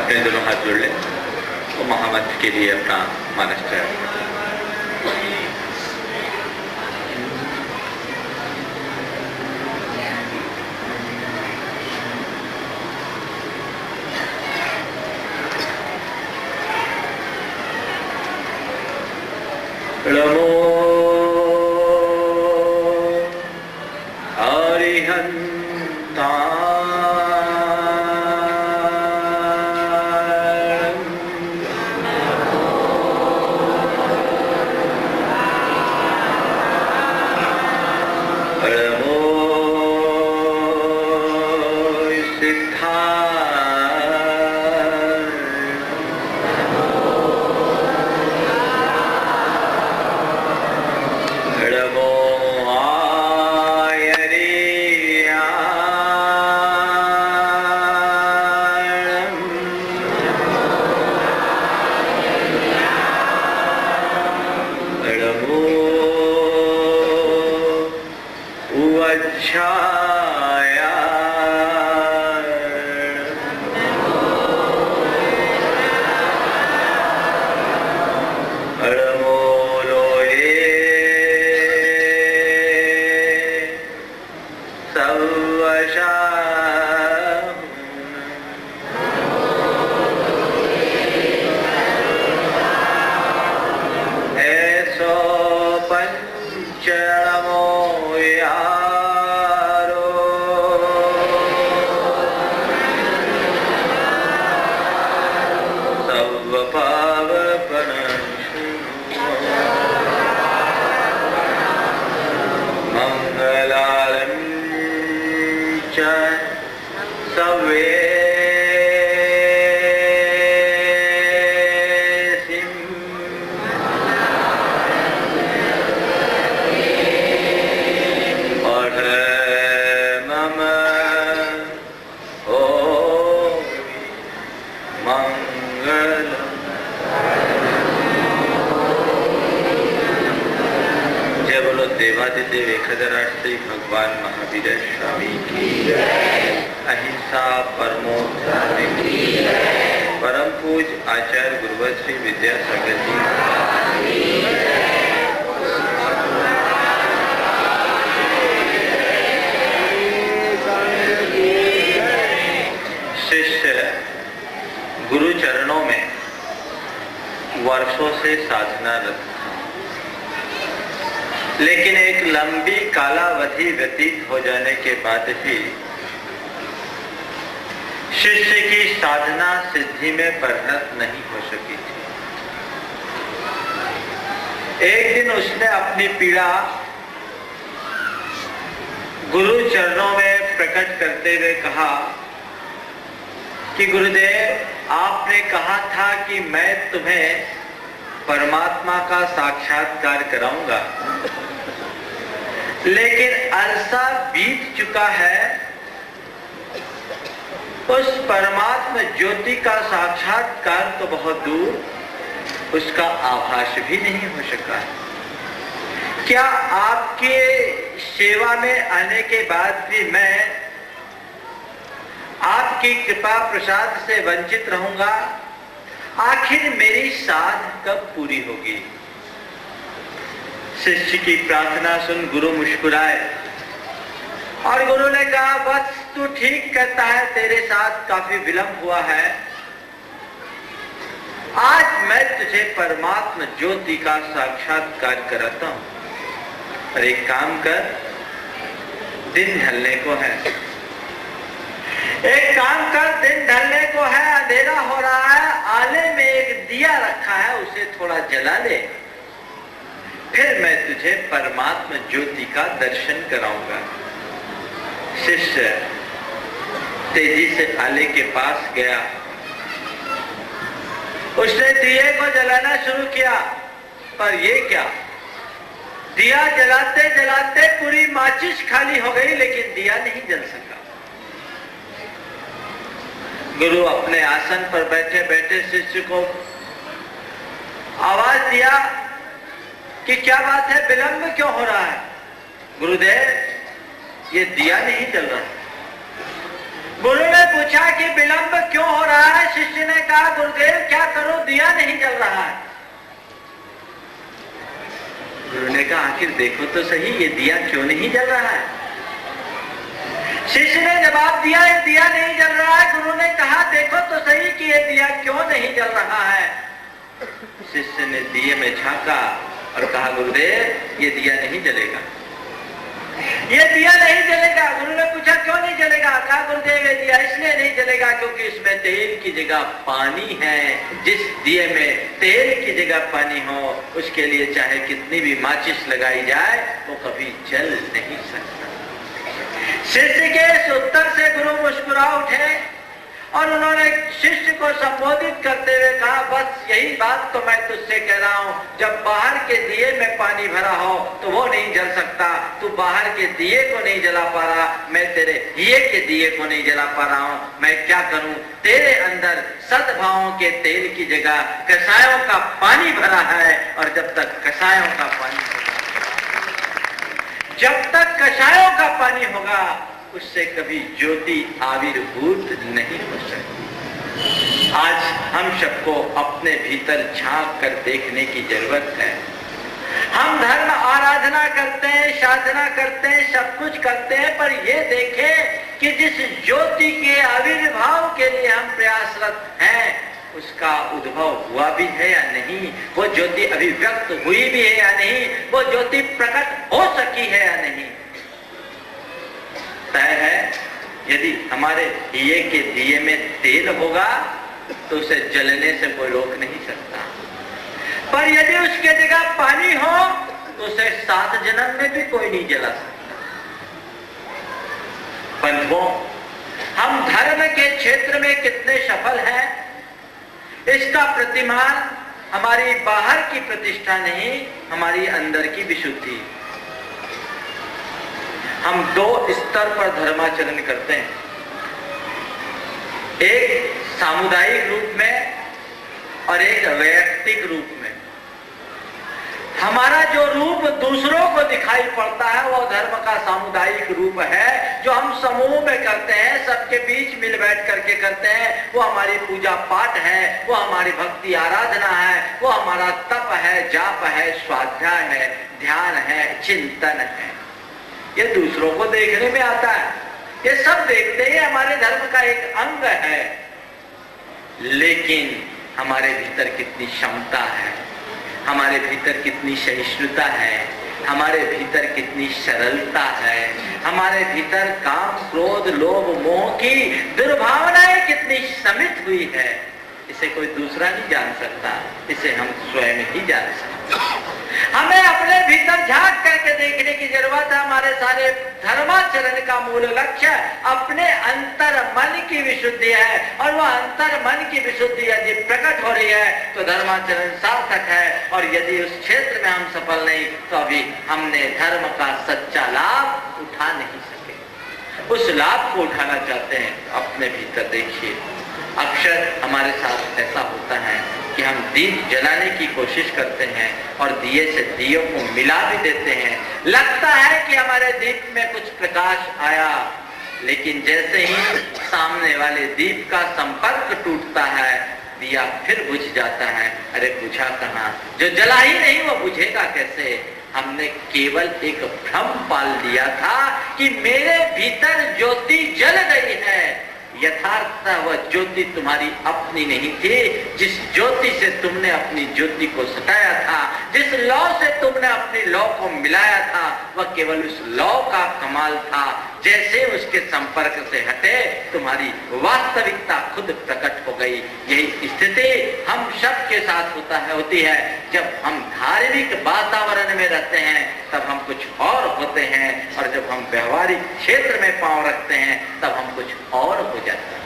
अपने दोनों हाथ जोड़ लें और महामंत्र के लिए अपना मानस तैयार करें। नमो देवादिदेव 1008 भगवान महावीर स्वामी की अहिंसा परमो धर्म की परम पूज आचार्य गुरुवर श्री विद्यासागर जी शिष्य गुरु चरणों में वर्षों से साधनारत, लेकिन एक लंबी कालावधि व्यतीत हो जाने के बाद ही शिष्य की साधना सिद्धि में परिणत नहीं हो सकी थी। एक दिन उसने अपनी पीड़ा गुरु चरणों में प्रकट करते हुए कहा कि गुरुदेव, आपने कहा था कि मैं तुम्हें परमात्मा का साक्षात्कार कराऊंगा, लेकिन अरसा बीत चुका है, उस परमात्मा ज्योति का साक्षात्कार तो बहुत दूर, उसका आभास भी नहीं हो सका है। क्या आपके सेवा में आने के बाद भी मैं आपकी कृपा प्रसाद से वंचित रहूंगा? आखिर मेरी साध कब पूरी होगी? शिष्य की प्रार्थना सुन गुरु मुस्कुराए और गुरु ने कहा, बस तू ठीक कहता है, तेरे साथ काफी विलंब हुआ है। आज मैं तुझे परमात्मा ज्योति का साक्षात्कार कराता हूं। और एक काम कर, दिन ढलने को है, एक काम कर, दिन ढलने को है, अंधेरा हो रहा है, आले में एक दिया रखा है, उसे थोड़ा जला ले, फिर मैं तुझे परमात्मा ज्योति का दर्शन कराऊंगा। शिष्य तेजी से आले के पास गया, उसने दिए को जलाना शुरू किया, पर ये क्या, दिया जलाते जलाते पूरी माचिस खाली हो गई, लेकिन दिया नहीं जल सका। गुरु अपने आसन पर बैठे बैठे शिष्य को आवाज दिया कि क्या बात है, विलंब क्यों हो रहा है? गुरुदेव, ये दिया नहीं जल रहा। गुरु ने पूछा कि विलंब क्यों हो रहा है। शिष्य ने कहा गुरुदेव क्या करो, दिया नहीं जल रहा है। गुरु ने कहा आखिर देखो तो सही ये दिया क्यों नहीं जल रहा है। शिष्य ने जवाब दिया ये दिया नहीं जल रहा है। गुरु ने कहा देखो तो सही कि ये दिया क्यों नहीं जल रहा है। शिष्य ने दिए में झांका और कहा गुरुदेव ये दिया नहीं जलेगा, ये दिया नहीं जलेगा। गुरु ने पूछा क्यों नहीं जलेगा। कहा गुरुदेव ये दिया इसलिए नहीं जलेगा क्योंकि इसमें तेल की जगह पानी है। जिस दिए में तेल की जगह पानी हो उसके लिए चाहे कितनी भी माचिस लगाई जाए वो कभी जल नहीं सकता। शिष्य के इस उत्तर से गुरु मुस्कुरा उठे और उन्होंने शिष्य को संबोधित करते हुए कहा बस यही बात तो मैं तुझसे कह रहा हूं, जब बाहर के दिए में पानी भरा हो तो वो नहीं जल सकता। तू बाहर के दिए को नहीं जला पा रहा, मैं तेरे हिये के दिए को नहीं जला पा रहा हूं। मैं क्या करूं, तेरे अंदर सद्भावों के तेल की जगह कषायों का पानी भरा है और जब तक कषायों का पानी जब तक कषायों का पानी होगा उससे कभी ज्योति आविर्भूत नहीं हो सकती। आज हम सबको अपने भीतर झांक कर देखने की जरूरत है। हम धर्म आराधना करते हैं, साधना करते हैं, सब कुछ करते हैं, पर ये देखें कि जिस ज्योति के आविर्भाव के लिए हम प्रयासरत हैं उसका उद्भव हुआ भी है या नहीं, वो ज्योति अभिव्यक्त हुई भी है या नहीं, वो ज्योति प्रकट हो सकी है या नहीं। तय है यदि हमारे दिए के दिए में तेल होगा तो उसे जलने से कोई रोक नहीं सकता, पर यदि उसके जगह पानी हो तो उसे 7 जन्म में भी कोई नहीं जला सकता। बंधुओं, हम धर्म के क्षेत्र में कितने सफल हैं इसका प्रतिमान हमारी बाहर की प्रतिष्ठा नहीं, हमारी अंदर की विशुद्धि। हम 2 स्तर पर धर्माचरण करते हैं, एक सामुदायिक रूप में और एक वैयक्तिक रूप में। हमारा जो रूप दूसरों को दिखाई पड़ता है वो धर्म का सामुदायिक रूप है, जो हम समूह में करते हैं, सबके बीच मिल बैठ करके करते हैं। वो हमारी पूजा पाठ है, वो हमारी भक्ति आराधना है, वो हमारा तप है, जाप है, स्वाध्याय है, ध्यान है, चिंतन है। ये दूसरों को देखने में आता है, ये सब देखते हैं, हमारे धर्म का एक अंग है। लेकिन हमारे भीतर कितनी क्षमता है, हमारे भीतर कितनी सहिष्णुता है, हमारे भीतर कितनी सरलता है, हमारे भीतर काम क्रोध लोभ मोह की दुर्भावनाएं कितनी समित हुई है, इसे कोई दूसरा नहीं जान सकता, इसे हम स्वयं ही जान सकते। हमें अपने भीतर झांक करके देखने की जरूरत है। हमारे सारे धर्माचरण का मूल लक्ष्य अपने अंतर मन की विशुद्धि है, और वह अंतर मन की विशुद्धि यदि प्रकट हो रही है तो धर्माचरण सार्थक है, और यदि उस क्षेत्र में हम सफल नहीं तो अभी हमने धर्म का सच्चा लाभ उठा नहीं सके। उस लाभ को उठाना चाहते हैं तो अपने भीतर देखिए। अक्सर हमारे साथ ऐसा होता है कि हम दीप जलाने की कोशिश करते हैं और दिए से दियों को मिला भी देते हैं। लगता है कि हमारे दीप में कुछ प्रकाश आया, लेकिन जैसे ही सामने वाले दीप का संपर्क टूटता है दिया फिर बुझ जाता है। अरे बुझा कहाँ, जो जला ही नहीं वो बुझेगा कैसे। हमने केवल एक भ्रम पाल लिया था कि मेरे भीतर ज्योति जल गई है। यथार्थ वह ज्योति तुम्हारी अपनी नहीं थी। जिस ज्योति से तुमने अपनी ज्योति को सताया था, जिस लौ से तुमने अपनी लौ को मिलाया था, वह केवल उस लौ का कमाल था। जैसे उसके संपर्क से हटे तुम्हारी वास्तविकता खुद प्रकट हो गई। यही स्थिति हम सब के साथ होती है। जब हम धार्मिक वातावरण में रहते हैं तब हम कुछ और होते हैं, और जब हम व्यवहारिक क्षेत्र में पांव रखते हैं तब हम कुछ और हो जाते हैं।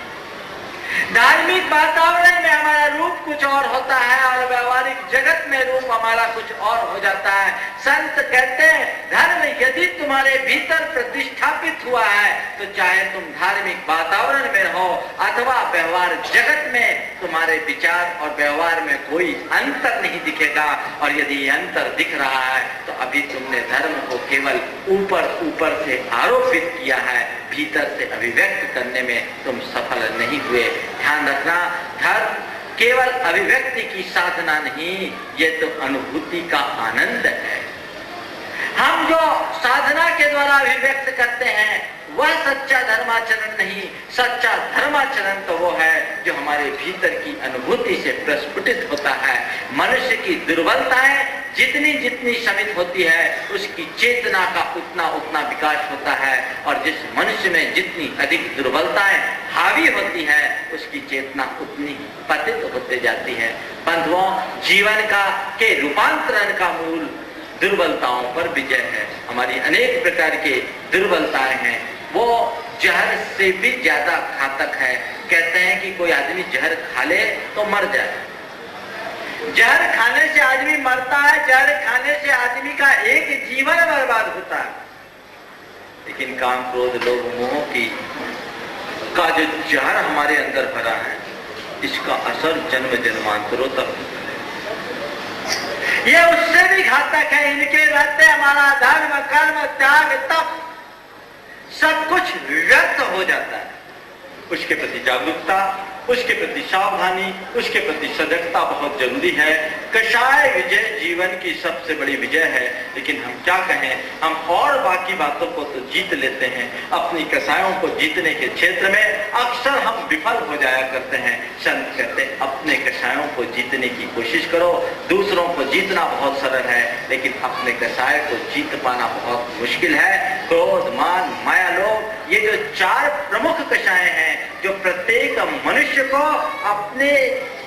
धार्मिक वातावरण में हमारा रूप कुछ और होता है और व्यवहारिक जगत में रूप हमारा कुछ और हो जाता है। संत कहते हैं धर्म यदि तुम्हारे भीतर प्रतिष्ठापित हुआ है तो चाहे तुम धार्मिक वातावरण में हो अथवा व्यवहार जगत में, तुम्हारे विचार और व्यवहार में कोई अंतर नहीं दिखेगा। और यदि अंतर दिख रहा है तो अभी तुमने धर्म को केवल ऊपर ऊपर से आरोपित किया है, भीतर से अभिव्यक्त करने में तुम सफल नहीं हुए। ध्यान रखना, धर्म केवल अभिव्यक्ति की साधना नहीं, ये तो अनुभूति का आनंद है। हम जो साधना के द्वारा अभिव्यक्त करते हैं वह सच्चा धर्माचरण नहीं। सच्चा धर्माचरण तो वो है जो हमारे भीतर की अनुभूति से प्रस्फुटित होता है। मनुष्य की दुर्बलताएं जितनी जितनी शमित होती है उसकी चेतना का उतना उतना विकास होता है, और जिस मनुष्य में जितनी अधिक दुर्बलताएं हावी होती है उसकी चेतना उतनी पतित होते जाती है। बंधुओं, जीवन का के रूपांतरण का मूल दुर्बलताओं पर विजय है। हमारी अनेक प्रकार के दुर्बलताएं हैं, वो जहर से भी ज्यादा घातक है। कहते हैं कि कोई आदमी जहर खा ले तो मर जाए। जहर खाने से आदमी मरता है, जहर खाने से आदमी का एक जीवन बर्बाद होता है। लेकिन काम, क्रोध, लोभ, मोह की का जो जहर हमारे अंदर भरा है इसका असर जन्म जन्मांतरों तक होता है। ये उससे भी घातक है। इनके रहते हमारा धर्म, कर्म, त्याग, तप सब कुछ व्यर्थ हो जाता है। उसके प्रति जागरूकता, उसके प्रति सावधानी, उसके प्रति सजगता बहुत जरूरी है। कषाय विजय जीवन की सबसे बड़ी विजय है। लेकिन हम क्या कहें, हम और बाकी बातों को तो जीत लेते हैं, अपनी कषायों को जीतने के क्षेत्र में अक्सर हम विफल हो जाया करते हैं। संत कहते हैं अपने कषायों को जीतने की कोशिश करो। दूसरों को जीतना बहुत सरल है, लेकिन अपने कषाय को जीत पाना बहुत मुश्किल है। क्रोध, मान, माया, लोभ, ये जो चार प्रमुख कषाय हैं जो प्रत्येक मनुष्य को अपने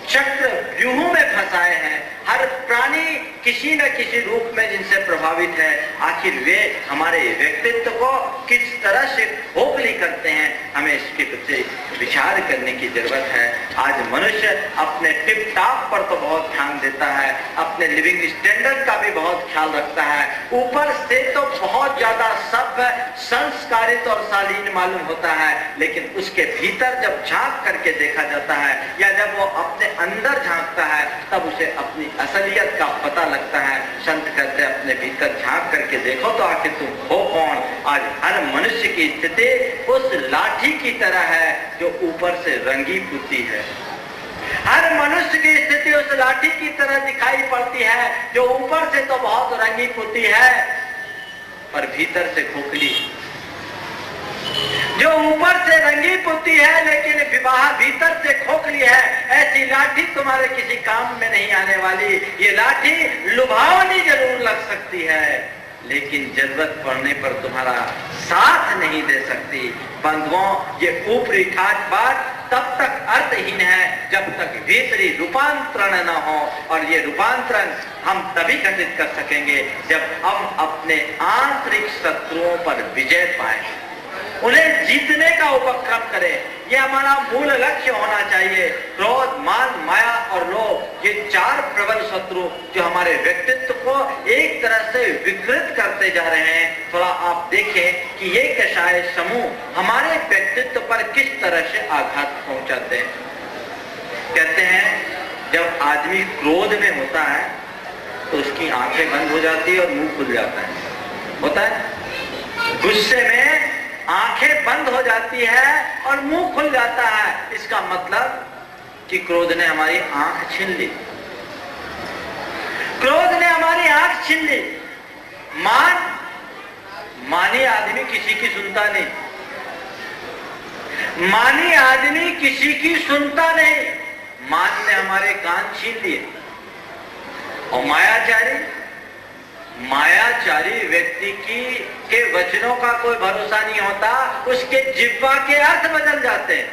चक्र व्यूहों में फंसाए हैं। हर प्राणी किसी न किसी रूप में जिनसे प्रभावित है। आखिर वे हमारे व्यक्तित्व को किस तरह से खोखली करते हैं, हमें इसके प्रति विचार करने की जरूरत है। आज मनुष्य अपने टिप टॉप पर तो बहुत ध्यान देता है, अपने लिविंग स्टैंडर्ड का भी बहुत ख्याल रखता है, ऊपर से तो बहुत ज्यादा सभ्य, संस्कारित और शालीन मालूम होता है। लेकिन उसके भीतर जब झांक करके देखा जाता है या जब वो अपने अंदर झांकता है तब उसे अपनी असलियत का पता लगता है। संत कहते हैं अपने भीतर झांक करके देखो तो आखिर तुम हो कौन। आज हर मनुष्य की स्थिति उस लाठी की तरह है जो ऊपर से रंगी पुती है। हर मनुष्य की स्थिति उस लाठी की तरह दिखाई पड़ती है जो ऊपर से तो बहुत रंगी पुती है पर भीतर से खोखली। जो ऊपर से रंगी पुती है लेकिन विवाह भीतर से खोखली है, ऐसी लाठी तुम्हारे किसी काम में नहीं आने वाली। ये लाठी लुभावनी जरूर लग सकती है लेकिन जरूरत पड़ने पर तुम्हारा साथ नहीं दे सकती। बंधुओं, ये ऊपरी ठाट बात तब तक अर्थहीन है जब तक भीतरी रूपांतरण न हो, और ये रूपांतरण हम तभी घटित कर सकेंगे जब हम अपने आंतरिक शत्रुओं पर विजय पाएं, उन्हें जीतने का उपक्रम करें। यह हमारा मूल लक्ष्य होना चाहिए। क्रोध, मान, माया और लोभ, ये चार प्रबल शत्रु जो हमारे व्यक्तित्व को एक तरह से विकृत करते जा रहे हैं। थोड़ा आप देखें कि ये कषाय समूह हमारे व्यक्तित्व पर किस तरह से आघात पहुंचाते हैं। कहते हैं जब आदमी क्रोध में होता है तो उसकी आंखें बंद हो जाती है और मुंह खुल जाता है। होता है गुस्से में आंखें बंद हो जाती है और मुंह खुल जाता है। इसका मतलब कि क्रोध ने हमारी आंख छीन ली। क्रोध ने हमारी आंख छीन ली। मानी आदमी किसी की सुनता नहीं। मानी आदमी किसी की सुनता नहीं। मान ने हमारे कान छीन लिए। और मायाचारी व्यक्ति के वचनों का कोई भरोसा नहीं होता, उसके जिह्वा के अर्थ बदल जाते हैं।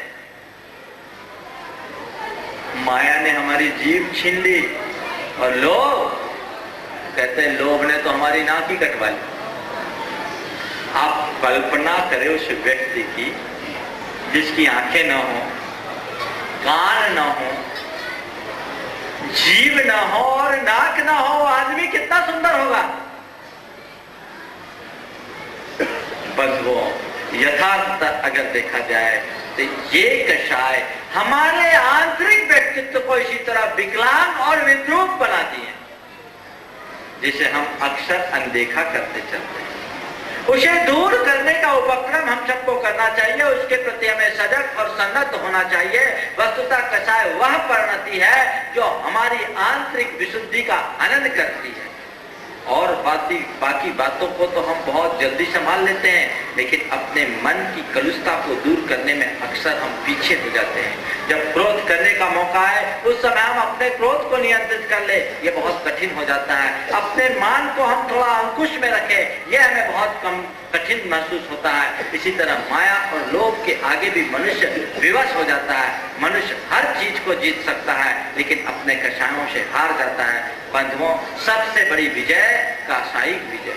माया ने हमारी जीभ छीन ली। और लोभ, कहते हैं लोभ ने तो हमारी नाक ही कटवा ली। आप कल्पना करें उस व्यक्ति की जिसकी आंखें ना हो, कान ना हो, जीभ ना हो और नाक ना हो, आदमी कितना सुंदर होगा। बंधुओं, यथार्थ अगर देखा जाए तो ये कषाय हमारे आंतरिक व्यक्तित्व को इसी तरह विकलांग और विद्रूप बनाती है जिसे हम अक्सर अनदेखा करते चलते हैं। उसे दूर करने का उपक्रम हम सबको करना करना चाहिए, उसके प्रति हमें सजग और सन्नद्ध होना चाहिए। वस्तुतः कषाय वह परिणति है जो हमारी आंतरिक विशुद्धि का हनन करती है। और बाकी बातों को तो हम बहुत जल्दी संभाल लेते हैं, लेकिन अपने मन की कलुषता को दूर करने में अक्सर हम पीछे हो जाते हैं। जब क्रोध करने का मौका है उस समय हम अपने क्रोध को नियंत्रित कर ले, ये बहुत कठिन हो जाता है। अपने मान को हम थोड़ा अंकुश में रखें, यह हमें बहुत कठिन महसूस होता है। इसी तरह माया और लोभ के आगे भी मनुष्य विवश हो जाता है। मनुष्य हर चीज को जीत सकता है, लेकिन अपने कषायों से हार जाता है। बंधुओं, सबसे बड़ी विजय कासायिक विजय,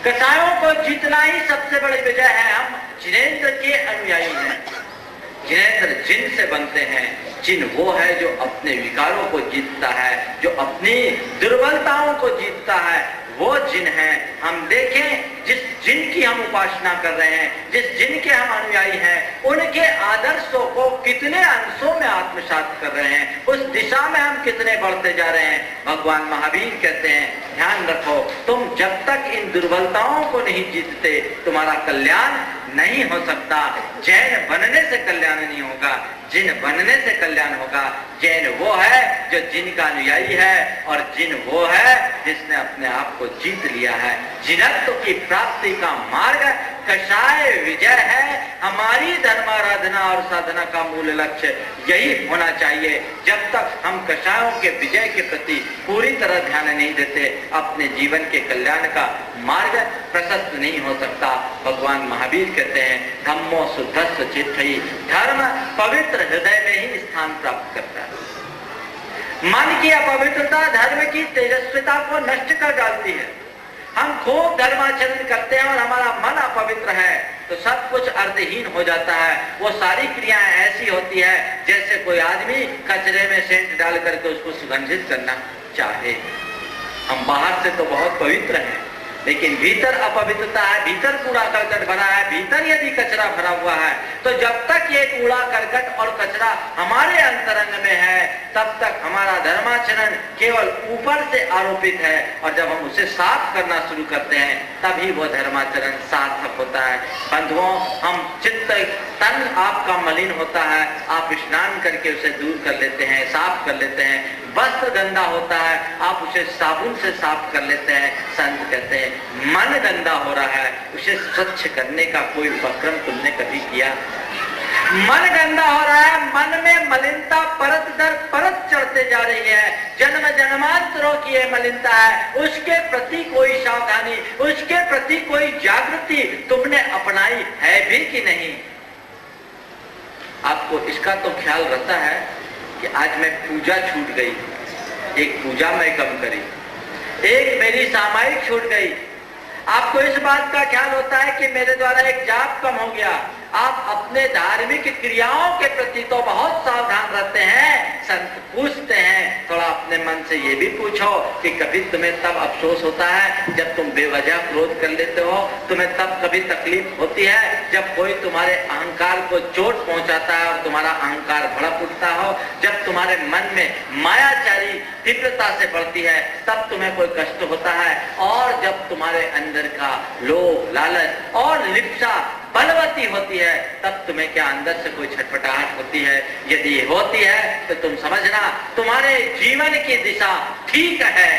कषायों को जीतना ही सबसे बड़ी विजय है। हम जिनेंद्र के अनुयायी हैं। जिनेंद्र जिन से बनते हैं। जिन वो है जो अपने विकारों को जीतता है, जो अपनी दुर्बलताओं को जीतता है, वो जिन है। हम देखें जिस जिन की हम उपासना कर रहे हैं, जिस जिन के हम अनुयायी हैं, उनके आदर्शों को कितने अंशों में आत्मसात कर रहे हैं, उस दिशा में हम कितने बढ़ते जा रहे हैं। भगवान महावीर कहते हैं, ध्यान रखो, तुम जब तक इन दुर्बलताओं को नहीं जीतते तुम्हारा कल्याण नहीं हो सकता। जैन बनने से कल्याण नहीं होगा, जिन बनने से कल्याण होगा। जैन वो है जो जिन का अनुयायी है, और जिन वो है जिसने अपने आप को जीत लिया है। जिनत्व की प्राप्ति का मार्ग कषाय विजय है। हमारी धर्माराधना और साधना का मूल लक्ष्य यही होना चाहिए। जब तक हम कषायों के विजय के प्रति पूरी तरह ध्यान नहीं देते, अपने जीवन के कल्याण का मार्ग प्रशस्त नहीं हो सकता। भगवान महावीर कहते हैं, धम्मो शुद्धस्व चित्तहि, धर्म पवित्र हृदय में ही स्थान प्राप्त करता है। मन की अपवित्रता धर्म की तेजस्विता को नष्ट कर डालती है। हम खूब धर्माचरण करते हैं और हमारा मन अपवित्र है तो सब कुछ अर्थहीन हो जाता है। वो सारी क्रियाएं ऐसी होती है जैसे कोई आदमी कचरे में सेंट डाल करके उसको सुगंधित करना चाहे। हम बाहर से तो बहुत पवित्र हैं, लेकिन भीतर अपवित्रता है, भीतर कूड़ा करकट भरा है, भीतर यदि कचरा भरा हुआ है, तो जब तक ये कूड़ा करकट और कचरा हमारे अंतरंग में है तब तक हमारा धर्माचरण केवल ऊपर से आरोपित है। और जब हम उसे साफ करना शुरू करते हैं तभी वो धर्माचरण सार्थक होता है। बंधुओं, हम चित्त तन आपका मलिन होता है, आप स्नान करके उसे दूर कर लेते हैं, साफ कर लेते हैं। वस्त्र गंदा होता है, आप उसे साबुन से साफ कर लेते हैं। संत कहते हैं, मन गंदा हो रहा है, उसे स्वच्छ करने का कोई उपक्रम तुमने कभी किया? मन गंदा हो रहा है, मन में मलिनता परत दर परत चढ़ते जा रही है। जन्म जन्मांतरों की ये मलिनता है, उसके प्रति कोई सावधानी, उसके प्रति कोई जागृति तुमने अपनाई है भी कि नहीं? आपको इसका तो ख्याल रहता है कि आज मैं पूजा छूट गई, एक पूजा मैं कम करी, एक मेरी सामायिक छूट गई। आपको इस बात का ख्याल होता है कि मेरे द्वारा एक जाप कम हो गया। आप अपने धार्मिक क्रियाओं के प्रति तो बहुत सावधान रहते हैं। संत पूछते हैं, थोड़ा अपने मन से ये भी पूछो कि कभी तुम्हें तब अफसोस होता है जब तुम बेवजह क्रोध कर लेते हो? तुम्हें तब कभी तकलीफ होती है जब कोई तुम्हारे अहंकार को चोट पहुंचाता है और तुम्हारा अहंकार भड़क उठता हो? जब तुम्हारे मन में मायाचारी तीव्रता से बढ़ती है तब तुम्हें कोई कष्ट होता है? और जब तुम्हारे अंदर का लोभ, लालच और लिप्सा बलवती होती है तब तुम्हें क्या अंदर से कोई छटपटाहट होती है? यदि होती है तो तुम समझना तुम्हारे जीवन की दिशा ठीक है।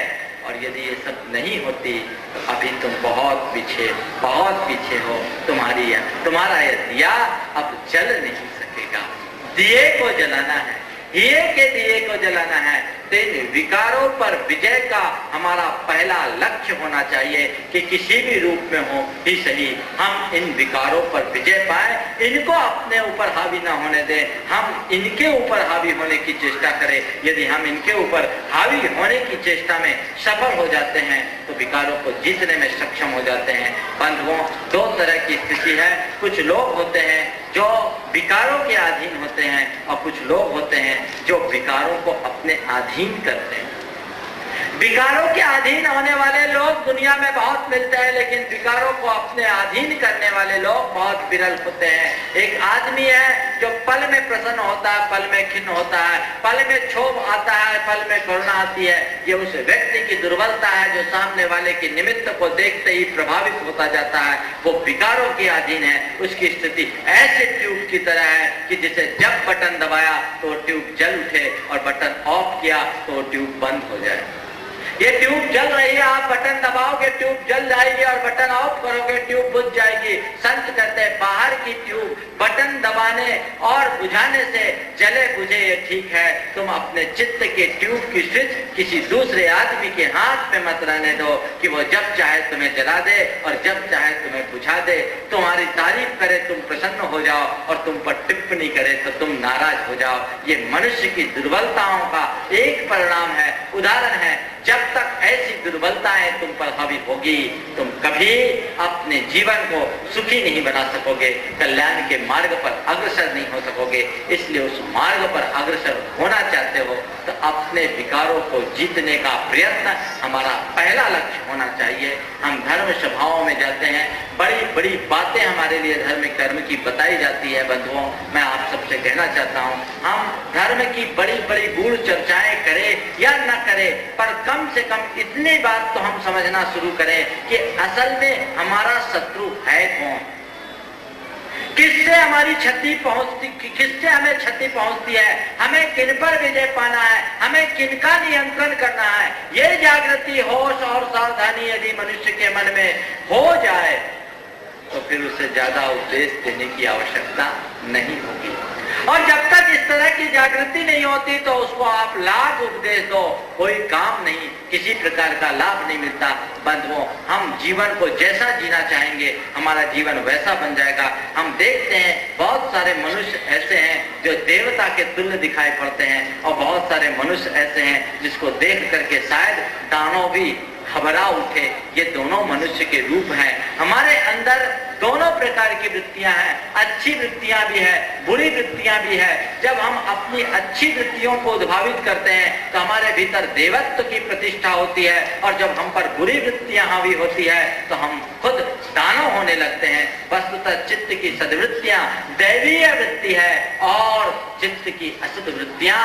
और यदि ये सब नहीं होती तो अभी तुम बहुत पीछे हो। तुम्हारा ये दिया अब जल नहीं सकेगा। दिए को जलाना है, हिये के दिए को जलाना है। तो इन विकारों पर विजय का हमारा पहला लक्ष्य होना चाहिए कि किसी भी रूप में हो ही सही हम इन विकारों पर विजय पाए, इनको अपने ऊपर हावी ना होने दें, हम इनके ऊपर हावी होने की चेष्टा करें। यदि हम इनके ऊपर हावी होने की चेष्टा में सफल हो जाते हैं तो विकारों को जीतने में सक्षम हो जाते हैं। बंधुओं, दो तरह की स्थिति है। कुछ लोग होते हैं जो विकारों के अधीन होते हैं और कुछ लोग होते हैं जो विकारों को अपने अधीन करते हैं। विकारों के अधीन होने वाले लोग दुनिया में बहुत मिलते हैं, लेकिन विकारों को अपने अधीन करने वाले लोग बहुत विरल होते हैं। एक आदमी है जो पल में प्रसन्न होता है, पल में खिन्न होता है, पल में क्षोभ आता है, पल में करुणा आती है। ये उस व्यक्ति की दुर्बलता है जो सामने वाले की निमित्त को देखते ही प्रभावित होता जाता है। वो विकारों के अधीन है। उसकी स्थिति ऐसे ट्यूब की तरह है कि जिसे जब बटन दबाया तो ट्यूब जल उठे और बटन ऑफ किया तो ट्यूब बंद हो जाए। ये ट्यूब जल रही है, आप बटन दबाओगे ट्यूब जल जाएगी और बटन ऑफ करोगे ट्यूब बुझ जाएगी। संत कहते हैं बाहर की ट्यूब बटन दबाने और बुझाने से जले बुझे ये ठीक है, तुम अपने चित्त के ट्यूब की स्विच किसी दूसरे आदमी के हाथ में मत रहने दो कि वो जब चाहे तुम्हें जला दे और जब चाहे तुम्हें बुझा दे। तुम्हारी तारीफ करे तुम प्रसन्न हो जाओ और तुम पर टिप्पणी करे तो तुम नाराज हो जाओ। ये मनुष्य की दुर्बलताओं का एक परिणाम है, उदाहरण है। जब तक ऐसी दुर्बलताएं तुम पर हावी होगी, तुम कभी अपने जीवन को सुखी नहीं बना सकोगे, कल्याण के मार्ग पर अग्रसर नहीं हो सकोगे। इसलिए उस मार्ग पर अग्रसर होना चाहते हो तो अपने विकारों को जीतने का प्रयत्न हमारा पहला लक्ष्य होना चाहिए। हम धर्म सभाओं में जाते हैं, बड़ी बड़ी बातें हमारे लिए धर्म कर्म की बताई जाती है। बंधुओं, मैं आप सबसे कहना चाहता हूँ, हम धर्म की बड़ी बड़ी गूढ़ चर्चाएं करें या न करें, पर कम से कम इतनी बात तो हम समझना शुरू करें कि असल में हमारा शत्रु है कौन, किससे हमारी क्षति पहुंचती, किससे हमें क्षति पहुंचती है, हमें किन पर विजय पाना है, हमें किनका नियंत्रण करना है। ये जागृति, होश और सावधानी यदि मनुष्य के मन में हो जाए तो फिर उसे ज्यादा उपदेश देने की आवश्यकता नहीं होगी। और जब तक इस तरह की जागृति नहीं होती तो उसको आप लाख उपदेश दो, कोई काम नहीं, किसी प्रकार का लाभ नहीं मिलता। बंधुओं, हम जीवन को जैसा जीना चाहेंगे हमारा जीवन वैसा बन जाएगा। हम देखते हैं बहुत सारे मनुष्य ऐसे हैं जो देवता के तुल्य दिखाई पड़ते हैं और बहुत सारे मनुष्य ऐसे हैं जिसको देख करके शायद दानव भी घबरा उठे। ये दोनों मनुष्य के रूप हैं। हमारे अंदर दोनों प्रकार की वृत्तियां हैं, अच्छी वृत्तियां भी है, बुरी वृत्तियां भी है। जब हम अपनी अच्छी वृत्तियों को उद्भावित करते हैं तो हमारे भीतर देवत्व की प्रतिष्ठा होती है, और जब हम पर बुरी वृत्तियां हावी होती है तो हम खुद दानव होने लगते हैं। वस्तुतः चित्त की सद्वृत्तियां दैवीय वृत्ति है और चित्त की असद वृत्तियां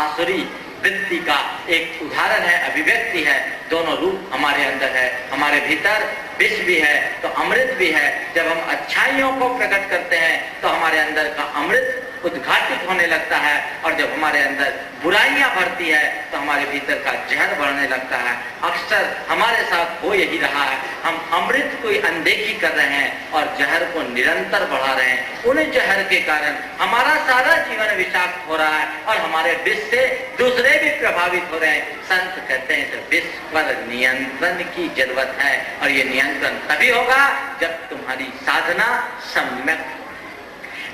आसुरी वृत्ति का एक उदाहरण है, अभिव्यक्ति है। दोनों रूप हमारे अंदर है। हमारे भीतर विष भी है तो अमृत भी है। जब हम अच्छाइयों को प्रकट करते हैं तो हमारे अंदर का अमृत उद्घाटित होने लगता है, और जब हमारे अंदर बुराइयां बढ़ती है तो हमारे भीतर का जहर बढ़ने लगता है। अक्सर हमारे साथ हो यही रहा है, हम अमृत को अनदेखी कर रहे हैं और जहर को निरंतर बढ़ा रहे हैं। उन जहर के कारण हमारा सारा जीवन विषाक्त हो रहा है और हमारे विष से दूसरे भी प्रभावित हो रहे हैं। संत कहते हैं तो विष पर नियंत्रण की जरूरत है, और ये नियंत्रण तभी होगा जब तुम्हारी साधना सम्यक।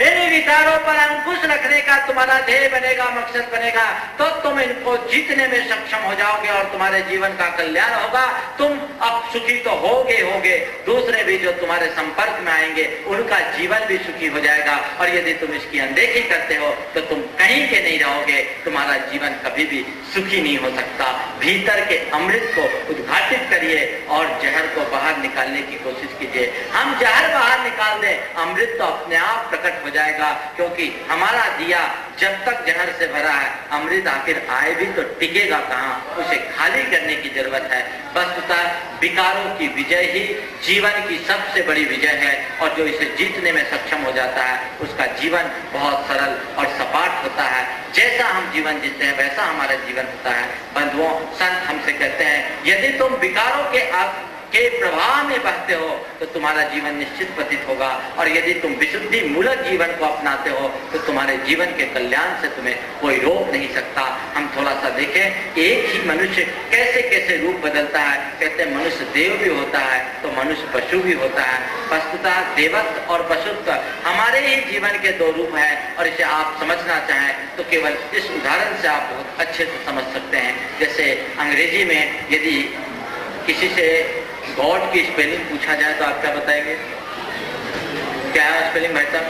इन विचारों पर अंकुश रखने का तुम्हारा ध्येय बनेगा, मकसद बनेगा, तो तुम इनको जीतने में सक्षम हो जाओगे और तुम्हारे जीवन का कल्याण होगा। तुम अब सुखी तो होगे, दूसरे भी जो तुम्हारे संपर्क में आएंगे उनका जीवन भी सुखी हो जाएगा। और यदि तुम इसकी अनदेखी करते हो तो तुम कहीं के नहीं रहोगे, तुम्हारा जीवन कभी भी सुखी नहीं हो सकता। भीतर के अमृत को उद्घाटित करिए और जहर को बाहर निकालने की कोशिश कीजिए। हम जहर बाहर निकाल दें, अमृत तो अपने आप प्रकट हो जाएगा, क्योंकि हमारा दिया जब तक जहर से भरा है, अमृत आखिर आए भी तो टिकेगा कहाँ, उसे खाली करने की जरूरत है। वस्तुतः विकारों की विजय ही जीवन की सबसे बड़ी विजय है, और जो इसे जीतने में सक्षम हो जाता है उसका जीवन बहुत सरल और सपाट होता है। जैसा हम जीवन जीते हैं वैसा हमारा जीवन होता है। बंधुओं, संत हमसे कहते हैं यदि तुम विकारों के प्रभाव में बहते हो तो तुम्हारा जीवन निश्चित पतित होगा, और यदि तुम विशुद्धि मूलक जीवन को अपनाते हो तो तुम्हारे जीवन के कल्याण से तुम्हें कोई रोक नहीं सकता। हम थोड़ा सा देखें, एक ही मनुष्य कैसे कैसे रूप बदलता है। कहते हैं मनुष्य देव भी होता है तो मनुष्य पशु भी होता है। वस्तुतः देवत्व और पशुत्व हमारे ही जीवन के दो रूप हैं, और इसे आप समझना चाहें तो केवल इस उदाहरण से आप बहुत अच्छे से समझ सकते हैं। जैसे अंग्रेजी में यदि किसी से गॉड की स्पेलिंग पूछा जाए तो आप क्या बताएंगे? क्या है स्पेलिंग भाई साहब?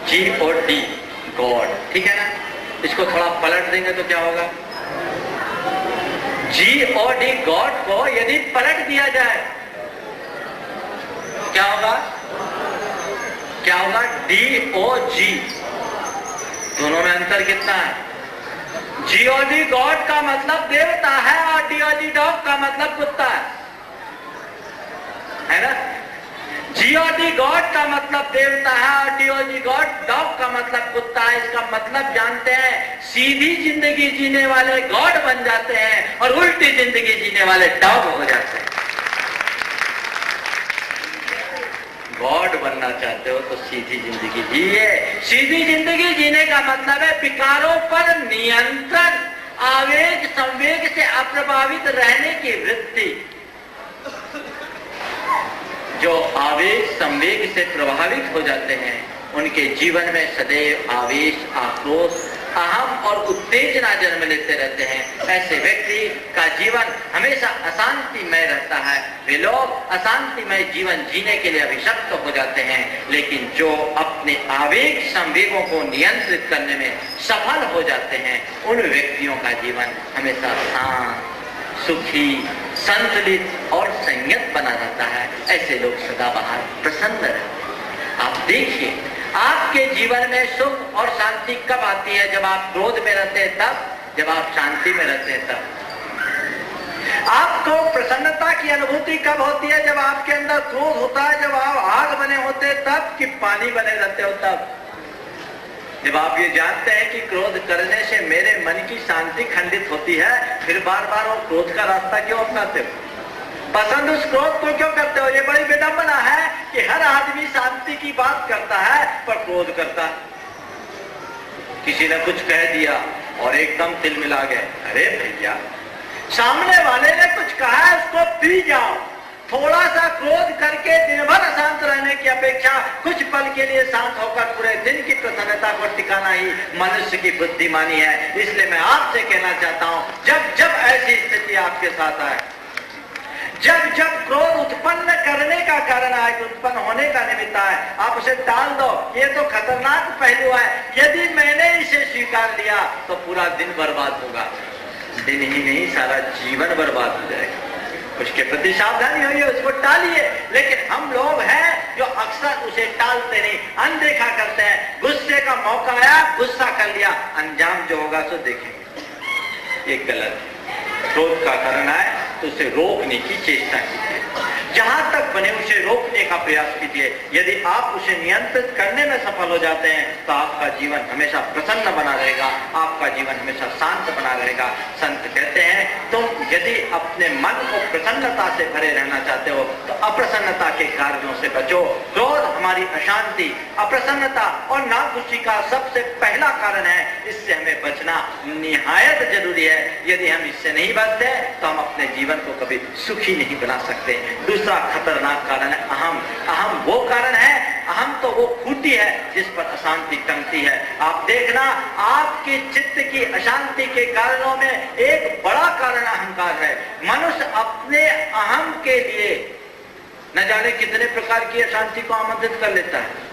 G-O-D, गॉड, ठीक है ना? इसको थोड़ा पलट देंगे तो क्या होगा? G-O-D गॉड को यदि पलट दिया जाए क्या होगा? क्या होगा? D-O-G, दोनों में अंतर कितना है? G-O-D गॉड का मतलब देवता है और D-O-D डॉग का मतलब कुत्ता है ना? G-O-D गॉड का मतलब देवता है और D-O-D गॉड डॉग का मतलब कुत्ता है। इसका मतलब जानते हैं, सीधी जिंदगी जीने वाले गॉड बन जाते हैं और उल्टी जिंदगी जीने वाले डॉग हो जाते हैं। गॉड बनना चाहते हो तो सीधी जिंदगी जिए। सीधी जिंदगी जीने का मतलब है विकारों पर नियंत्रण, आवेग संवेग से अप्रभावित रहने की वृत्ति। जो आवेग संवेग से प्रभावित हो जाते हैं उनके जीवन में सदैव आवेश, आक्रोश, अहम और उत्तेजना जन्म लेते रहते हैं। ऐसे व्यक्ति का जीवन हमेशा अशांतिमय रहता है। वे लोग अशांतिमय जीवन जीने के लिए अभिशप्त हो जाते हैं। लेकिन जो अपने आवेग संवेगों को नियंत्रित करने में सफल हो जाते हैं उन व्यक्तियों का जीवन हमेशा शांत, सुखी, संतुलित और संयत बना रहता है। ऐसे लोग सदाबहार प्रसन्न रहते हैं। आप देखिए, आपके जीवन में सुख और शांति कब आती है? जब आप क्रोध में रहते हैं तब, जब आप शांति में रहते हैं तब। आपको प्रसन्नता की अनुभूति कब होती है? जब आपके अंदर क्रोध होता है, जब आप आग बने होते हैं तब, कि पानी बने रहते हो तब। जब आप ये जानते हैं कि क्रोध करने से मेरे मन की शांति खंडित होती है, फिर बार बार वो क्रोध का रास्ता क्यों अपनाते हो? पसंद उस क्रोध को क्यों करते हो? ये बड़ी विडंबना है कि हर आदमी शांति की बात करता है पर क्रोध करता है। किसी ने कुछ कह दिया और एकदम तिल मिला गए। अरे भैया, सामने वाले ने कुछ कहा है, उसको पी जाओ। थोड़ा सा क्रोध करके दिन भर अशांत रहने की अपेक्षा कुछ पल के लिए शांत होकर पूरे दिन की प्रसन्नता को टिकाना ही मनुष्य की बुद्धिमानी है। इसलिए मैं आपसे कहना चाहता हूं, जब जब ऐसी स्थिति आपके साथ आए, जब जब क्रोध उत्पन्न करने का कारण आए, उत्पन्न होने का निमित्त आए, आप उसे टाल दो। ये तो खतरनाक पहलू है। यदि मैंने इसे स्वीकार लिया तो पूरा दिन बर्बाद होगा। दिन ही नहीं, सारा जीवन बर्बाद हो जाएगा। उसके प्रति सावधानी होइए, उसको टालिए। लेकिन हम लोग हैं जो अक्सर उसे टालते नहीं, अनदेखा करते हैं। गुस्से का मौका आया, गुस्सा कर लिया, अंजाम जो होगा तो देखेंगे। ये गलत है। क्रोध का कारण आए तो उसे रोकने की चेष्टा कीजिए। जहां तक बने उसे रोकने का प्रयास कीजिए। यदि आप उसे नियंत्रित करने में सफल हो जाते हैं तो आपका जीवन हमेशा प्रसन्न बना रहेगा, आपका जीवन हमेशा शांत बना रहेगा। संत कहते हैं, तुम यदि अपने मन को प्रसन्नता से भरे रहना चाहते हो तो अप्रसन्नता के कार्यों से बचो। क्रोध हमारी अशांति, अप्रसन्नता और नाखुशी का सबसे पहला कारण है। इससे हमें बचना निहायत जरूरी है। यदि हम इससे नहीं बचते तो हम अपने जीवन को कभी सुखी नहीं बना सकते। दूसरा खतरनाक कारण है अहम। अहम वो कारण है, अहम तो वो खूंटी है जिस पर अशांति टंगती है। आप देखना, आपके चित्त की अशांति के कारणों में एक बड़ा कारण अहंकार है। मनुष्य अपने अहम के लिए न जाने कितने प्रकार की अशांति को आमंत्रित कर लेता है।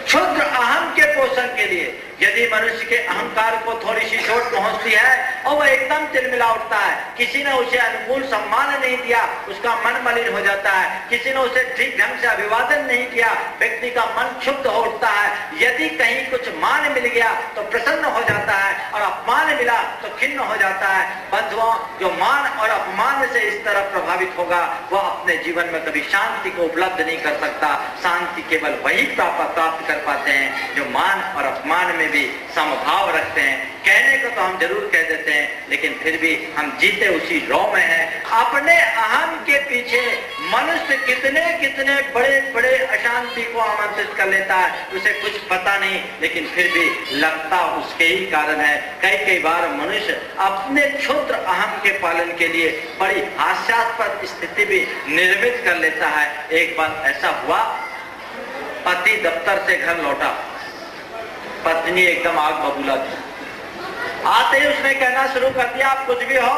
क्षुद्र अहम के पोषण के लिए यदि मनुष्य के अहंकार को थोड़ी सी चोट पहुंचती है और वह एकदम तिलमिला उठता है, किसी ने उसे अनुकूल सम्मान नहीं दिया, उसका मन मलिन हो जाता है, किसी ने उसे ठीक ढंग से अभिवादन नहीं किया, व्यक्ति का मन क्षुब्ध हो उठता है। यदि कहीं कुछ मान मिल गया तो प्रसन्न हो जाता है और अपमान मिला तो खिन्न हो जाता है। बंधुओं, जो मान और अपमान से इस तरह प्रभावित होगा वह अपने जीवन में कभी शांति को उपलब्ध नहीं कर सकता। शांति केवल वही प्राप्त कर पाते हैं जो मान और अपमान में भी समभाव रखते हैं। कहने को तो हम जरूर कह देते हैं लेकिन फिर भी हम जीते उसी रौ में हैं। अपने अहम के पीछे मनुष्य कितने कितने बड़े बड़े अशांति को आमंत्रित कर लेता है, उसे कुछ पता नहीं, लेकिन फिर भी लगता उसके ही कारण है। कई बार मनुष्य अपने क्षुद्र अहम के पालन के लिए बड़ी हास्यास्पद स्थिति भी निर्मित कर लेता है। एक बार ऐसा हुआ, पति दफ्तर से घर लौटा, पत्नी एकदम आग बबूला थी। आते ही उसने कहना शुरू कर दिया, आप कुछ भी हो,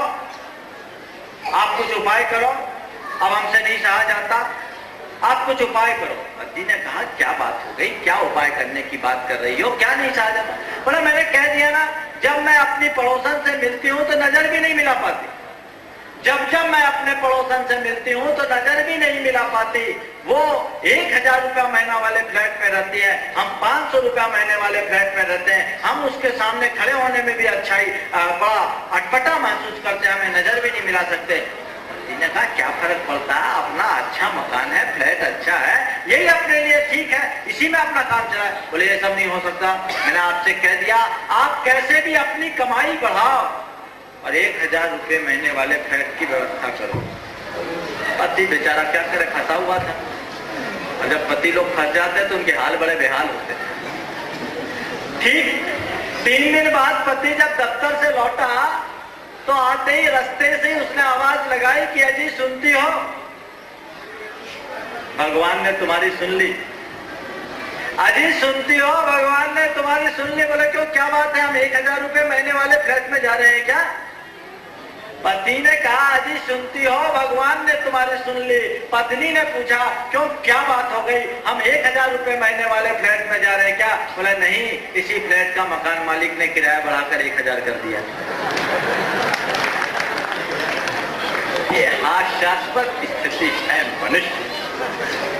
आप कुछ उपाय करो, अब हमसे नहीं सहा जाता, आप कुछ उपाय करो। पति ने कहा, क्या बात हो गई, क्या उपाय करने की बात कर रही हो, क्या नहीं सहा जाता? बोला, मैंने कह दिया ना, जब मैं अपनी पड़ोसन से मिलती हूँ तो नजर भी नहीं मिला पाती। जब जब मैं अपने पड़ोसन से मिलती हूँ तो नजर भी नहीं मिला पाती। वो 1000 रुपया महीना वाले फ्लैट में रहती है, हम 500 रुपया महीने वाले फ्लैट में रहते हैं। हम उसके सामने खड़े होने में भी अच्छाई बड़ा अटपटा महसूस करते हैं, हमें नजर भी नहीं मिला सकते। ने कहा क्या फर्क पड़ता है, अपना अच्छा मकान है, फ्लैट अच्छा है, यही अपने लिए ठीक है, इसी में अपना काम चला है। बोले ये सब नहीं हो सकता। मैंने आपसे कह दिया आप कैसे भी अपनी कमाई बढ़ाओ और 1000 रुपये महीने वाले फ्लैट की व्यवस्था करो। पति बेचारा क्या करे, फंसा हुआ था। और जब पति लोग फंस जाते तो उनके हाल बड़े बेहाल होते। ठीक 3 दिन बाद पति जब दफ्तर से लौटा तो आते ही रास्ते से उसने आवाज लगाई कि अजी सुनती हो, भगवान ने तुम्हारी सुन ली। अजी सुनती हो, भगवान ने तुम्हारी सुन ली। बोले क्यों, क्या बात है, हम 1000 रुपये महीने वाले फ्लैट में जा रहे हैं क्या? पति ने कहा अजी सुनती हो, भगवान ने तुम्हारी सुन ली। पत्नी ने पूछा क्यों, क्या बात हो गई, हम 1000 रुपये महीने वाले फ्लैट में जा रहे हैं क्या? बोले नहीं, इसी फ्लैट का मकान मालिक ने किराया बढ़ाकर 1000 कर दिया। ये हास्यास्पद स्थिति है मनुष्य।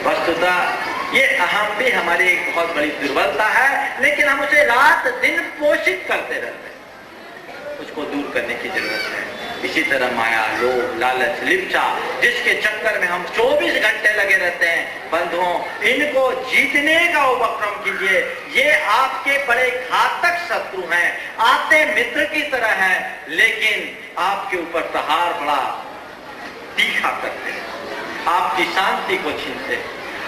वस्तुतः ये अहम भी हमारी एक बहुत बड़ी दुर्बलता है, लेकिन हम उसे रात दिन पोषित करते रहते हैं, उसको दूर करने की जरूरत है। इसी तरह माया, लोभ, लालच, लिप्सा, जिसके चक्कर में हम 24 घंटे लगे रहते हैं। बंधुओं, इनको जीतने का उपक्रम कीजिए। ये आपके बड़े घातक शत्रु हैं, आते मित्र की तरह हैं, लेकिन आपके ऊपर प्रहार बड़ा तीखा करते हैं, आपकी शांति को छीनते हैं,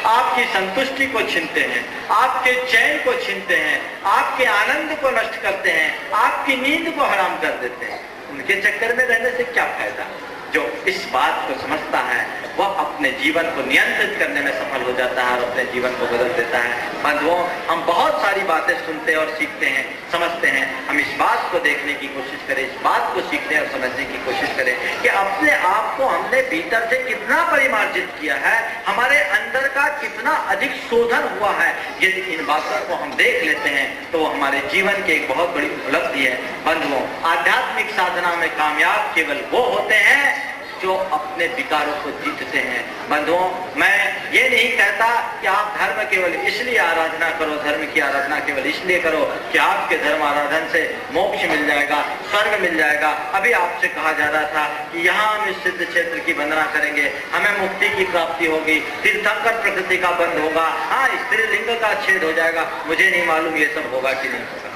आपकी संतुष्टि को छीनते हैं, आपके चैन को छीनते हैं, आपके आनंद को नष्ट करते हैं, आपकी नींद को हराम कर देते हैं। उनके चक्कर में रहने से क्या फायदा? जो इस बात को समझता है वह अपने जीवन को नियंत्रित करने में सफल हो जाता है और अपने जीवन को बदल देता है। बंधुओं, हम बहुत सारी बातें सुनते और सीखते हैं, समझते हैं। हम इस बात को देखने की कोशिश करें, इस बात को सीखने और समझने की कोशिश करें कि अपने आप को हमने भीतर से कितना परिमार्जित किया है, हमारे अंदर का कितना अधिक शोधन हुआ है। यदि इन बातों को हम देख लेते हैं तो वो हमारे जीवन की एक बहुत बड़ी उपलब्धि है। बंधुओं, आध्यात्मिक साधना में कामयाब केवल वो होते हैं जो अपने विकारों को जीतते हैं। बंधुओं, मैं ये नहीं कहता कि आप धर्म केवल इसलिए आराधना करो, धर्म की आराधना केवल इसलिए करो कि आपके धर्म आराधन से मोक्ष मिल जाएगा, स्वर्ग मिल जाएगा। अभी आपसे कहा जा रहा था कि यहाँ हम इस सिद्ध क्षेत्र की वंदना करेंगे, हमें मुक्ति की प्राप्ति होगी, तीर्थंकर प्रकृति का बंध होगा, हाँ स्त्रीलिंग का छेद हो जाएगा। मुझे नहीं मालूम ये सब होगा कि नहीं होगा।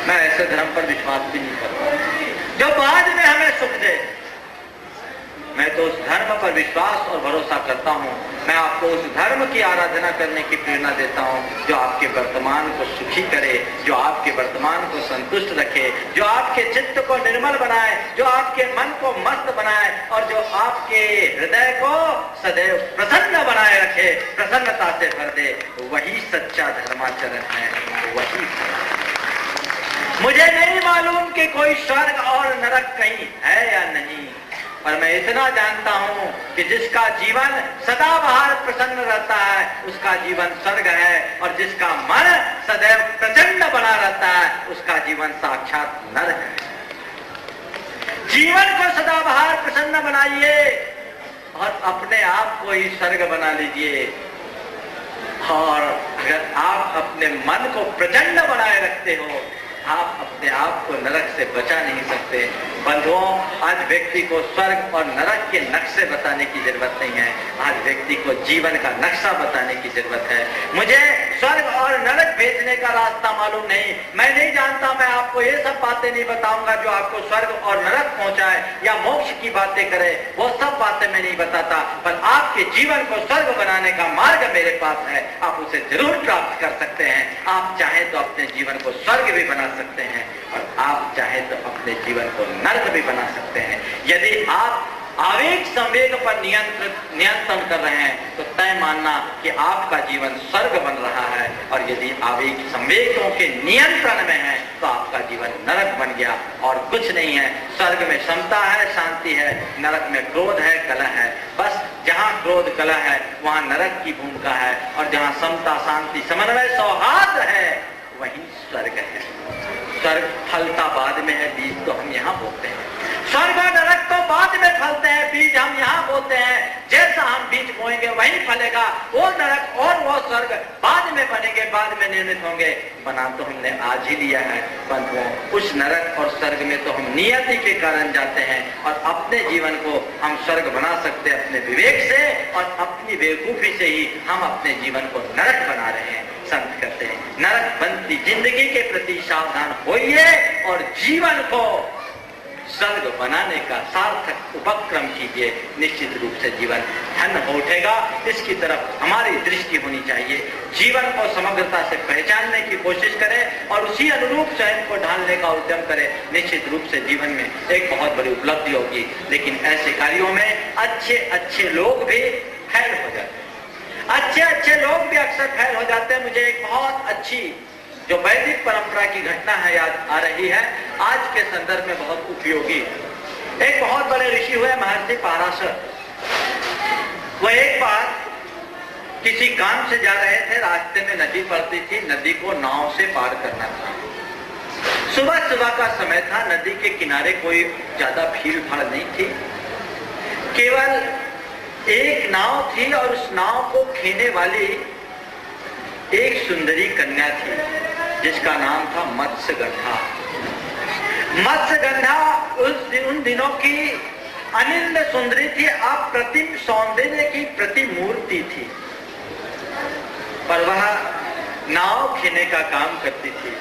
मैं ऐसे धर्म पर विश्वास भी नहीं करता जो बाद में हमें सुख दे। मैं तो उस धर्म पर विश्वास और भरोसा करता हूँ। मैं आपको उस धर्म की आराधना करने की प्रेरणा देता हूँ जो आपके वर्तमान को सुखी करे, जो आपके वर्तमान को संतुष्ट रखे, जो आपके चित्त को निर्मल बनाए, जो आपके मन को मस्त बनाए और जो आपके हृदय को सदैव प्रसन्न बनाए रखे, प्रसन्नता से भर दे। वही सच्चा धर्माचरण है, वही। मुझे नहीं मालूम कि कोई स्वर्ग और नरक कहीं है या नहीं, पर मैं इतना जानता हूं कि जिसका जीवन सदा बाहर प्रसन्न रहता है उसका जीवन स्वर्ग है, और जिसका मन सदैव प्रचंड बना रहता है उसका जीवन साक्षात नरक है। जीवन को सदा बाहर प्रसन्न बनाइए और अपने आप को ही स्वर्ग बना लीजिए। और अगर आप अपने मन को प्रचंड बनाए रखते हो, आप अपने आप को नरक से बचा नहीं सकते। बंधुओं, आज व्यक्ति को स्वर्ग और नरक के नक्शे बताने की जरूरत नहीं है, आज व्यक्ति को जीवन का नक्शा बताने की जरूरत है। मुझे स्वर्ग और नरक भेजने का रास्ता मालूम नहीं, मैं नहीं जानता, मैं आपको ये सब बातें नहीं बताऊंगा जो आपको स्वर्ग और नरक पहुंचाए या मोक्ष की बातें करे, वो सब बातें मैं नहीं बताता, पर आपके जीवन को स्वर्ग बनाने का मार्ग मेरे पास है, आप उसे जरूर प्राप्त कर सकते हैं। आप चाहे तो अपने जीवन को स्वर्ग भी बना सकते हैं और आप चाहे तो अपने जीवन को नरक भी बना सकते हैं। यदि आप आवेग संवेग पर नियंत्रण कर रहे हैं तो तय मानना कि आपका जीवन स्वर्ग बन रहा है, और यदि आवेग संवेगों के नियंत्रण में है तो आपका जीवन नरक बन गया और कुछ नहीं है। स्वर्ग में समता है, शांति है, नरक में क्रोध है, कलह है। बस जहाँ क्रोध कलह है वहाँ नरक की भूमिका है, और जहाँ समता शांति समन्वय सौहार्द है वही स्वर्ग है। स्वर्ग फलता बाद में है, बीज तो हम यहाँ बोते हैं। स्वर्ग और नरक तो बाद में फलते हैं, बीज हम यहाँ बोते हैं, जैसा हम बीज बोएंगे वही फलेगा। वो नरक और वो स्वर्ग बाद में बनेंगे, बाद में निर्मित होंगे। बना तो हमने आज ही लिया है, परंतु उस नरक और स्वर्ग में तो हम नियति के कारण जाते हैं, और अपने जीवन को हम स्वर्ग बना सकते हैं अपने विवेक से, और अपनी बेवकूफी से ही हम अपने जीवन को नरक बना रहे हैं। संत कहते हैं नरक बनती जिंदगी के प्रति सावधान होइए और जीवन को स्वर्ग बनाने का सार्थक उपक्रम कीजिए। निश्चित रूप से जीवन धन्य हो उठेगा। इसकी तरफ हमारी दृष्टि होनी चाहिए। जीवन को समग्रता से पहचानने की कोशिश करें और उसी अनुरूप स्वयं को ढालने का उद्यम करें। निश्चित रूप से जीवन में एक बहुत बड़ी उपलब्धि होगी। लेकिन ऐसे कार्यों में अच्छे अच्छे लोग भी फैल हो जाते हैं, अच्छे अच्छे लोग भी अक्सर फैल हो जाते हैं। मुझे एक बहुत अच्छी जो वैदिक परंपरा की घटना है याद आ रही है, आज के संदर्भ में बहुत उपयोगी। एक बहुत बड़े ऋषि हुए महर्षि पाराशर। वह एक बार किसी काम से जा रहे थे, रास्ते में नदी पड़ती थी, नदी को नाव से पार करना था। सुबह सुबह का समय था, नदी के किनारे कोई ज्यादा भीड़ भाड़ नहीं थी, केवल एक नाव थी और उस नाव को खेने वाली एक सुंदरी कन्या थी जिसका नाम था मत्स्यगंधा। मत्स्यगंधा उन दिनों की अनिंद सुंदरी थी, अप्रतिम सौंदर्य की प्रतिमूर्ति थी, पर वह नाव खेने का काम करती थी।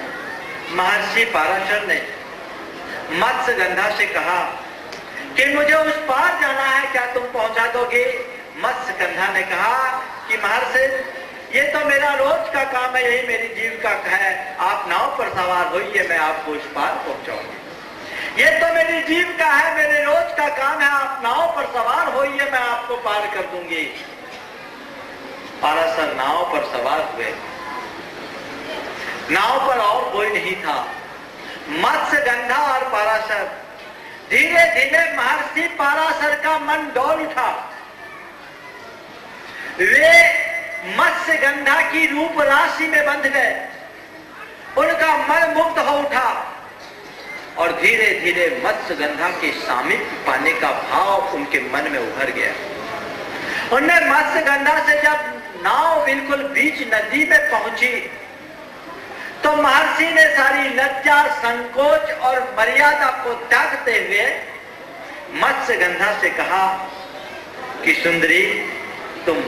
महर्षि पाराशर ने मत्स्यगंधा से कहा कि मुझे उस पार जाना है, क्या तुम पहुंचा दोगे? मत्स्यगंधा ने कहा कि महर्षि ये तो मेरा रोज का काम है, यही मेरी जीविका है, आप नाव पर सवार होइए, मैं आपको उस पार पहुंचाऊंगी। ये तो मेरी जीविका है, मेरे रोज का काम है, आप नाव पर सवार होइए, मैं आपको पार कर दूंगी। पाराशर नाव पर सवार हुए। नाव पर और कोई नहीं था, मत्स्यगंधा और पाराशर। धीरे धीरे महर्षि पाराशर का मन डोल उठा। वे मत्स्यगंधा की रूप राशि में बंध गए, उनका मन मुक्त हो उठा और धीरे धीरे मत्स्यगंधा के सामीप्य पाने का भाव उनके मन में उभर गया। उनने मत्स्यगंधा से जब नाव बिल्कुल बीच नदी में पहुंची तो महर्षि ने सारी लज्जा, संकोच और मर्यादा को त्यागते हुए मत्स्यगंधा से कहा कि सुंदरी, तुम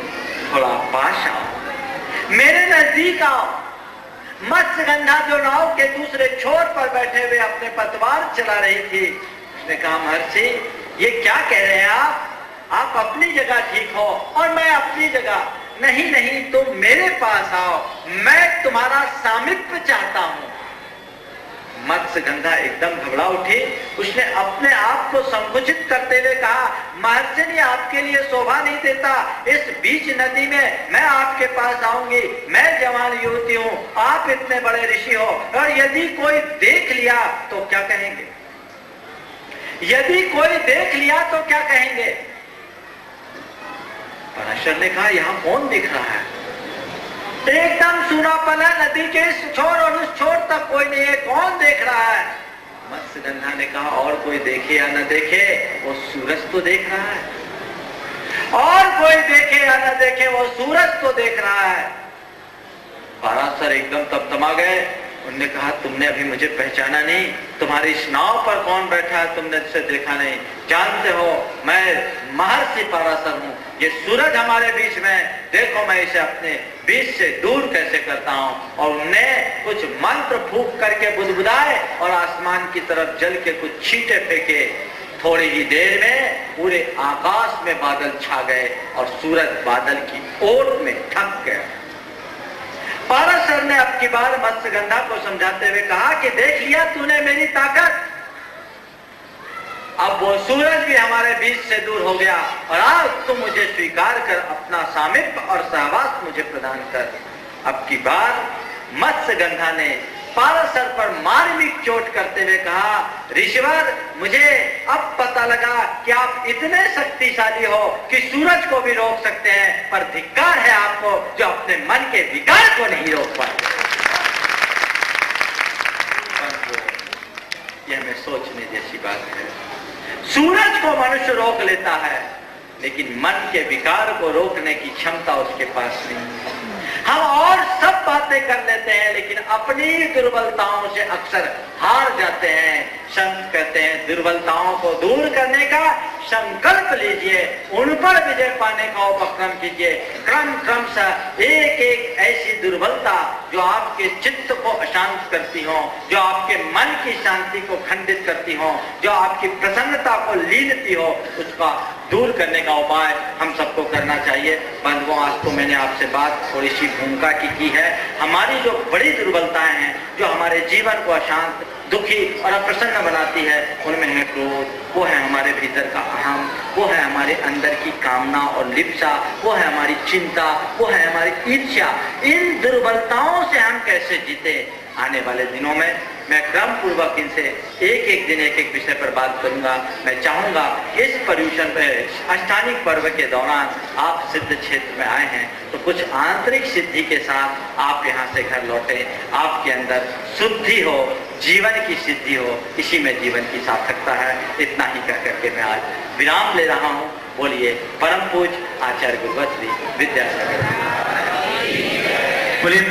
थोड़ा पास आओ, मेरे नजदीक आओ। मत्स्यगंधा जो नाव के दूसरे छोर पर बैठे हुए अपने पतवार चला रही थी, उसने कहा महर्षि ये क्या कह रहे हैं आप अपनी जगह ठीक हो और मैं अपनी जगह। नहीं नहीं, तुम मेरे पास आओ, मैं तुम्हारा सामीप्य चाहता हूं। मत्स्यगंधा एकदम घबरा उठी। उसने अपने आप को संकुचित करते हुए कहा महर्षि ने आपके लिए शोभा नहीं देता, इस बीच नदी में मैं आपके पास आऊंगी, मैं जवान युवती हूं, आप इतने बड़े ऋषि हो, और यदि कोई देख लिया तो क्या कहेंगे? यदि कोई देख लिया तो क्या कहेंगे? पराशर ने कहा यहाँ कौन दिख रहा है? एकदम सूनापन है, नदी के इस छोर और उस छोर तक कोई नहीं है, कौन देख रहा है? मत्स्यगंधा ने कहा और कोई देखे या न देखे, वो सूरज तो देख रहा है। और कोई देखे या न देखे, वो सूरज तो देख रहा है। पराशर एकदम तमतमा गए। उन्होंने कहा तुमने अभी मुझे पहचाना नहीं, तुम्हारी इस नाव पर कौन बैठा है तुमने इसे देखा नहीं। जानते हो मैं महर्षि पराशर हूँ, ये सूरज हमारे बीच में, देखो मैं इसे अपने बीच से दूर कैसे करता हूँ। और उनने कुछ मंत्र फूंक करके बुदबुदाए और आसमान की तरफ जल के कुछ छींटे फेंके। थोड़ी ही देर में पूरे आकाश में बादल छा गए और सूरज बादल की ओट में ढक गया। पराशर ने अब की बार मत्स्यगंधा को समझाते हुए कहा कि देख लिया तूने मेरी ताकत, अब वो सूरज भी हमारे बीच से दूर हो गया, और आज तुम मुझे स्वीकार कर, अपना सामीप्य और सहवास मुझे प्रदान कर। अब की बार मत्स्यगंधा ने पराशर पर मार्मिक चोट करते हुए कहा ऋषिवर, मुझे अब पता लगा कि आप इतने शक्तिशाली हो कि सूरज को भी रोक सकते हैं, पर धिक्कार है आपको जो अपने मन के विकार को नहीं रोक पाते। यह हमें सोचने जैसी बात है। सूरज को मनुष्य रोक लेता है, लेकिन मन के विकार को रोकने की क्षमता उसके पास नहीं। हम और सब बातें कर लेते हैं, लेकिन अपनी दुर्बलताओं से अक्सर हार जाते हैं। संत कहते हैं दुर्बलताओं को दूर करने का संकल्प लीजिए, उन पर विजय पाने का उपक्रम कीजिए। क्रम क्रम से एक एक ऐसी दुर्बलता जो आपके चित्त को अशांत करती हो, जो आपके मन की शांति को खंडित करती हो, जो आपकी प्रसन्नता को लीनती हो, उसका दूर करने का उपाय हम सबको करना चाहिए। बंधुओं, आज तो मैंने आपसे बात थोड़ी सी भूमिका की है। हमारी जो बड़ी दुर्बलताएं हैं, जो हमारे जीवन को अशांत, दुखी और अप्रसन्न बनाती है, उनमें है क्रोध, वो है हमारे भीतर का अहम, वो है हमारे अंदर की कामना और लिप्सा, वो है हमारी चिंता, वो है हमारी ईर्ष्या। इन दुर्बलताओं से हम कैसे जीते, आने वाले दिनों में मैं क्रम पूर्वक इनसे एक एक दिन एक एक विषय पर बात करूंगा। मैं चाहूंगा इस पर्यूषण अष्टानिक पर्व के दौरान आप सिद्ध क्षेत्र में आए हैं तो कुछ आंतरिक सिद्धि के साथ आप यहाँ से घर लौटे, आपके अंदर शुद्धि हो, जीवन की सिद्धि हो, इसी में जीवन की सार्थकता है। इतना ही कह करके मैं आज विराम ले रहा हूँ। बोलिए परम पूज्य आचार्य गुरुवत श्री विद्यासागर। बोलिए।